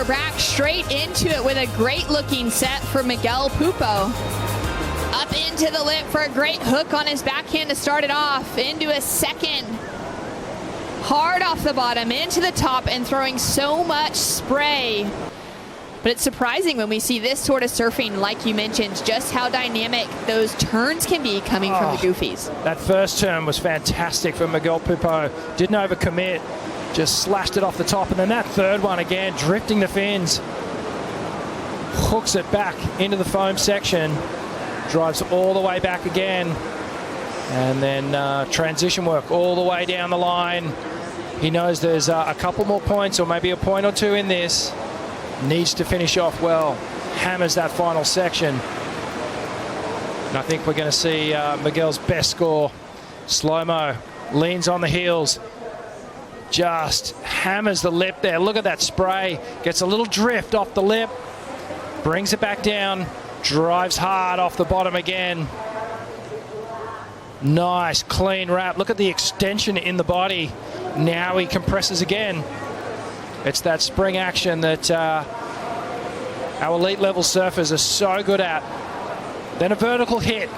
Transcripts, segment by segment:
we're back straight into it with a great looking set for Miguel Pupo. Up into the lip for a great hook on his backhand to start it off. Into a second. Hard off the bottom, into the top, and throwing so much spray. But it's surprising when we see this sort of surfing, like you mentioned, just how dynamic those turns can be coming from the goofies. That first turn was fantastic for Miguel Pupo. Didn't overcommit, just slashed it off the top. And then that third one again, drifting the fins. Hooks it back into the foam section. Drives all the way back again. And then transition work all the way down the line. He knows there's a couple more points, or maybe a point or two in this. Needs to finish off well. Hammers that final section. And I think we're going to see Miguel's best score. Slow-mo, leans on the heels. Just hammers the lip there. Look at that spray. Gets a little drift off the lip. Brings it back down. Drives hard off the bottom again. Nice, clean wrap. Look at the extension in the body. Now he compresses again. It's that spring action that our elite level surfers are so good at. Then a vertical hit.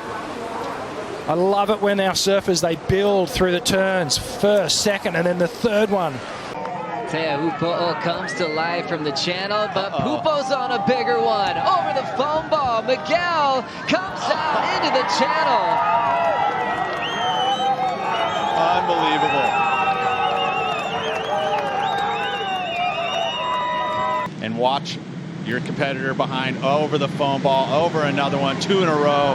I love it when our surfers, they build through the turns. First, second, and then the third one. Pupo comes to life from the channel, but Pupo's on a bigger one. Over the foam ball, Miguel comes out into the channel. Unbelievable. And watch your competitor behind over the foam ball, over another one, two in a row,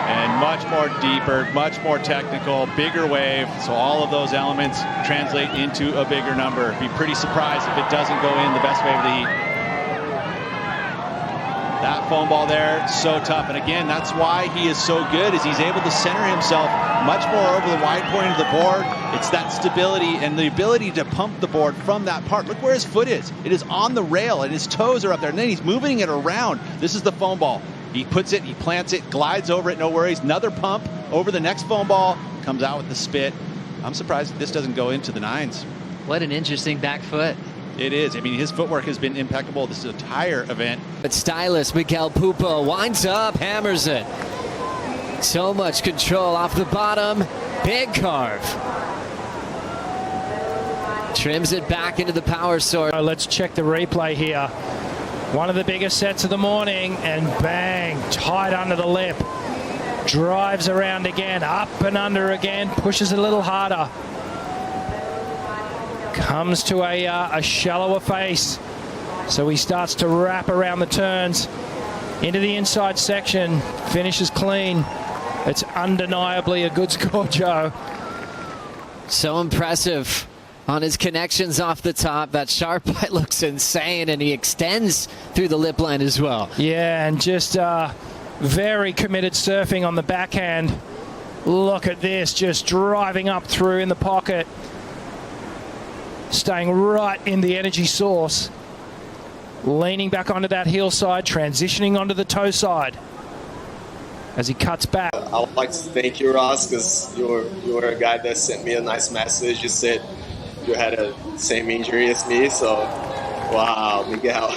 and much more deeper, much more technical, bigger wave. So all of those elements translate into a bigger number. Be pretty surprised if it doesn't go in the best wave of the heat. That foam ball there, so tough. And again, that's why he is so good, is he's able to center himself much more over the wide point of the board. It's that stability and the ability to pump the board from that part. Look where his foot is. It is on the rail and his toes are up there. And then he's moving it around. This is the foam ball. He puts it, he plants it, glides over it, no worries. Another pump over the next foam ball, comes out with the spit. I'm surprised this doesn't go into the nines. What an interesting back foot. It is. I mean, his footwork has been impeccable this entire event. But stylist Miguel Pupo winds up, hammers it. So much control off the bottom. Big carve. Trims it back into the power source. Let's check the replay here. One of the biggest sets of the morning, and bang, tight under the lip. Drives around again, up and under again, pushes a little harder. Comes to a shallower face. So he starts to wrap around the turns into the inside section, finishes clean. It's undeniably a good score, Joe. So impressive on his connections off the top. That sharp bite looks insane, and he extends through the lip line as well. Yeah, and just very committed surfing on the backhand. Look at this, just driving up through in the pocket. Staying right in the energy source. Leaning back onto that heel side, transitioning onto the toe side as he cuts back. I would like to thank you, Ross, because you were a guy that sent me a nice message. You said you had the same injury as me, so wow, Miguel.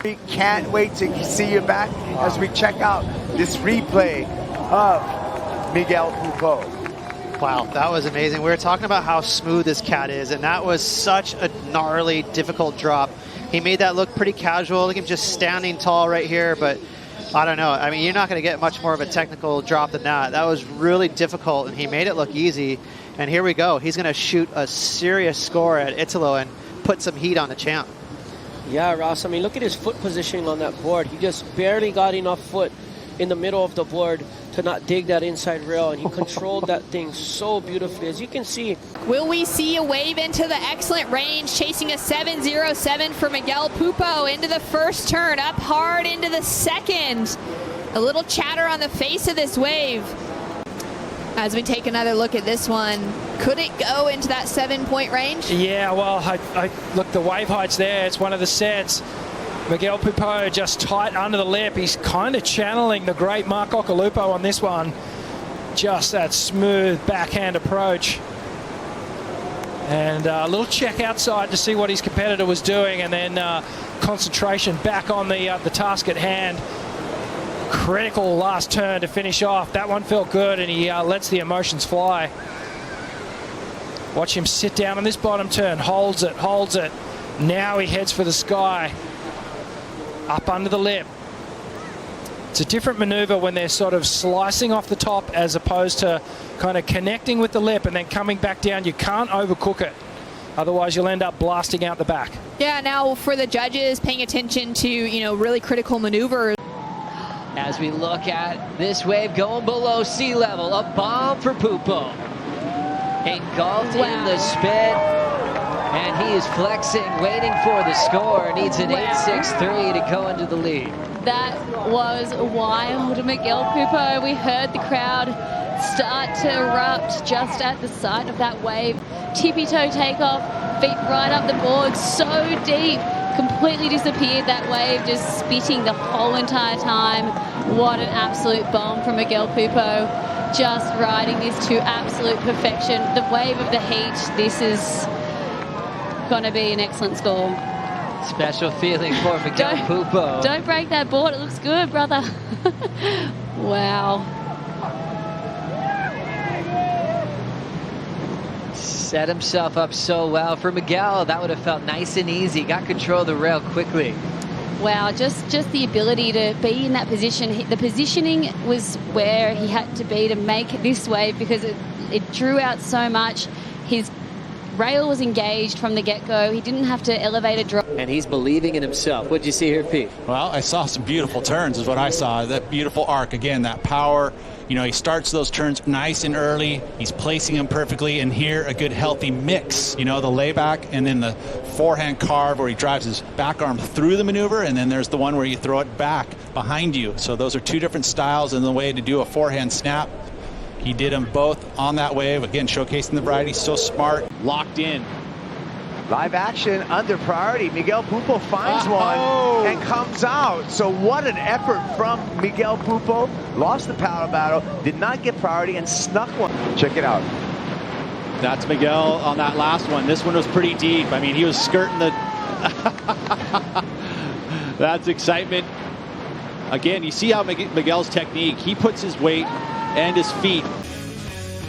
We can't wait to see you back as we check out this replay of Miguel Pupo. Wow, that was amazing. We were talking about how smooth this cat is, and that was such a gnarly, difficult drop. He made that look pretty casual. Look at him just standing tall right here, but I don't know. I mean, you're not going to get much more of a technical drop than that. That was really difficult, and he made it look easy. And here we go. He's going to shoot a serious score at Italo and put some heat on the champ. Yeah, Ross, I mean, look at his foot positioning on that board. He just barely got enough foot in the middle of the board to not dig that inside rail, and he controlled that thing so beautifully. As you can see. Will we see a wave into the excellent range, chasing a 7.07 for Miguel Pupo into the first turn, up hard into the second. A little chatter on the face of this wave. As we take another look at this one, could it go into that 7-point range? Yeah, well, look, the wave height's there. It's one of the sets. Miguel Pupo just tight under the lip. He's kind of channeling the great Mark Occhilupo on this one. Just that smooth backhand approach. And a little check outside to see what his competitor was doing, and then concentration back on the task at hand. Critical last turn to finish off. That one felt good, and he lets the emotions fly. Watch him sit down on this bottom turn. Holds it, holds it. Now he heads for the sky. Up under the lip. It's a different maneuver when they're sort of slicing off the top as opposed to kind of connecting with the lip and then coming back down. You can't overcook it. Otherwise, you'll end up blasting out the back. Yeah, now for the judges, paying attention to, you know, really critical maneuvers. As we look at this wave going below sea level, a bomb for Pupo. Engulfed in the spit, and he is flexing, waiting for the score. Needs an 8.63 to go into the lead. That was wild, Miguel Pupo. We heard the crowd start to erupt just at the sight of that wave. Tippy-toe takeoff, feet right up the board, so deep. Completely disappeared, that wave, just spitting the whole entire time. What an absolute bomb from Miguel Pupo. Just riding this to absolute perfection. The wave of the heat, this is going to be an excellent score. Special feeling for Miguel Pupo. Don't break that board, it looks good, brother. Wow. Set himself up so well. For Miguel, that would have felt nice and easy. Got control of the rail quickly. Wow, just the ability to be in that position. The positioning was where he had to be to make this wave because it drew out so much. His rail was engaged from the get-go. He didn't have to elevate a drop. And he's believing in himself. What did you see here, Pete? Well, I saw some beautiful turns is what I saw. That beautiful arc. Again, that power. You know, he starts those turns nice and early. He's placing them perfectly. And here, a good healthy mix. You know, the layback and then the forehand carve where he drives his back arm through the maneuver. And then there's the one where you throw it back behind you. So those are two different styles in the way to do a forehand snap. He did them both on that wave. Again, showcasing the variety. So smart. Locked in. Live action under priority. Miguel Pupo finds one and comes out. So what an effort from Miguel Pupo. Lost the power battle, did not get priority, and snuck one. Check it out. That's Miguel on that last one. This one was pretty deep. I mean, he was skirting the... That's excitement. Again, you see how Miguel's technique. He puts his weight and his feet.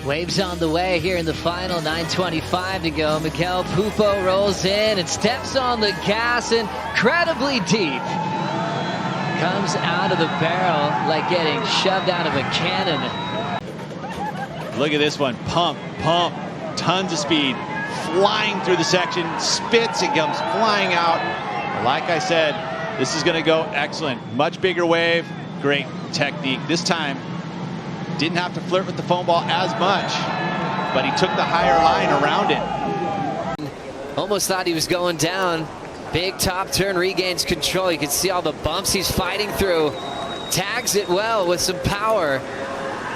Waves on the way here in the final, 9:25 to go. Miguel Pupo rolls in and steps on the gas incredibly deep. Comes out of the barrel like getting shoved out of a cannon. Look at this one. Pump, pump, tons of speed. Flying through the section, spits and comes flying out. Like I said, this is going to go excellent. Much bigger wave, great technique. This time, didn't have to flirt with the foam ball as much, but he took the higher line around it. Almost thought he was going down. Big top turn, regains control. You can see all the bumps he's fighting through. Tags it well with some power.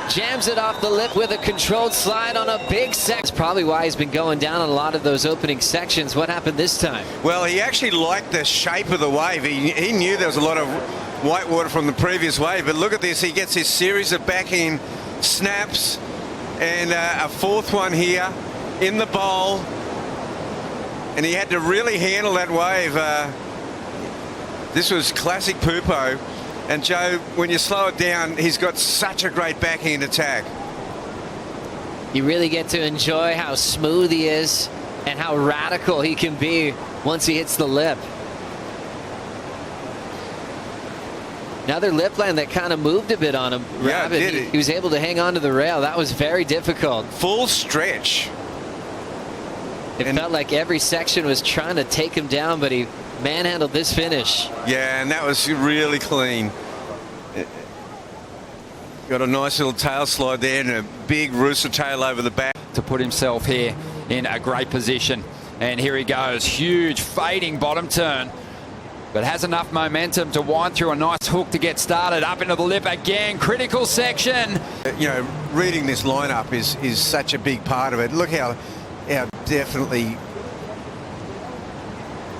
Jams it off the lip with a controlled slide on a big section. Probably why he's been going down on a lot of those opening sections. What happened this time? Well, he actually liked the shape of the wave. He knew there was a lot of white water from the previous wave, but look at this. He gets his series of backing snaps and a fourth one here in the bowl. And he had to really handle that wave. This was classic Pupo. And Joe, when you slow it down, he's got such a great backhand attack. You really get to enjoy how smooth he is and how radical he can be once he hits the lip. Another lip land that kind of moved a bit on him. Yeah, did it? He was able to hang on to the rail. That was very difficult. Full stretch. It felt like every section was trying to take him down, but he manhandled this finish. Yeah, and that was really clean. Got a nice little tail slide there and a big rooster tail over the back. To put himself here in a great position. And here he goes. Huge fading bottom turn. But has enough momentum to wind through a nice hook to get started. Up into the lip again. Critical section. You know, reading this lineup is such a big part of it. Look how definitely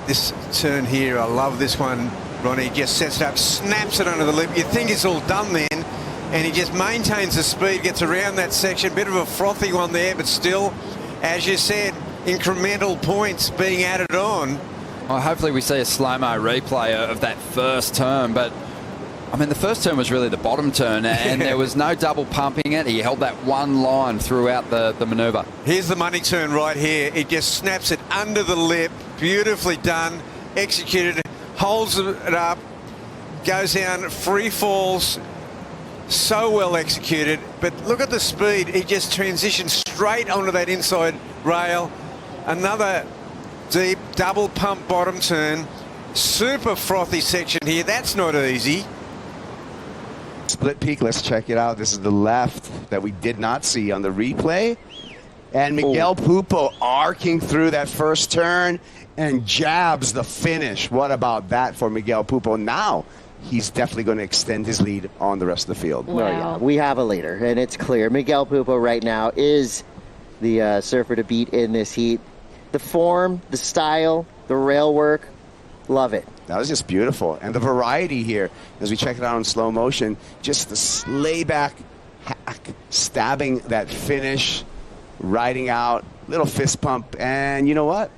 this turn here. I love this one. Ronnie just sets it up, snaps it under the lip. You think it's all done then, and he just maintains the speed, gets around that section. Bit of a frothy one there, but still, as you said, incremental points being added on. Well, hopefully we see a slow-mo replay of that first turn, but I mean, the first turn was really the bottom turn, and there was no double pumping it. He held that one line throughout the manoeuvre. Here's the money turn right here. It just snaps it under the lip. Beautifully done, executed, holds it up, goes down, free falls. So well executed, but look at the speed. He just transitioned straight onto that inside rail. Another deep double pump bottom turn. Super frothy section here. That's not easy. Split peak, let's check it out. This is the left that we did not see on the replay. And Miguel Pupo arcing through that first turn and jabs the finish. What about that for Miguel Pupo? Now he's definitely going to extend his lead on the rest of the field. Wow. Well, yeah, we have a leader, and it's clear. Miguel Pupo right now is the surfer to beat in this heat. The form, the style, the rail work, love it. That was just beautiful. And the variety here, as we check it out in slow motion, just the lay back hack, stabbing that finish, riding out, little fist pump, and you know what?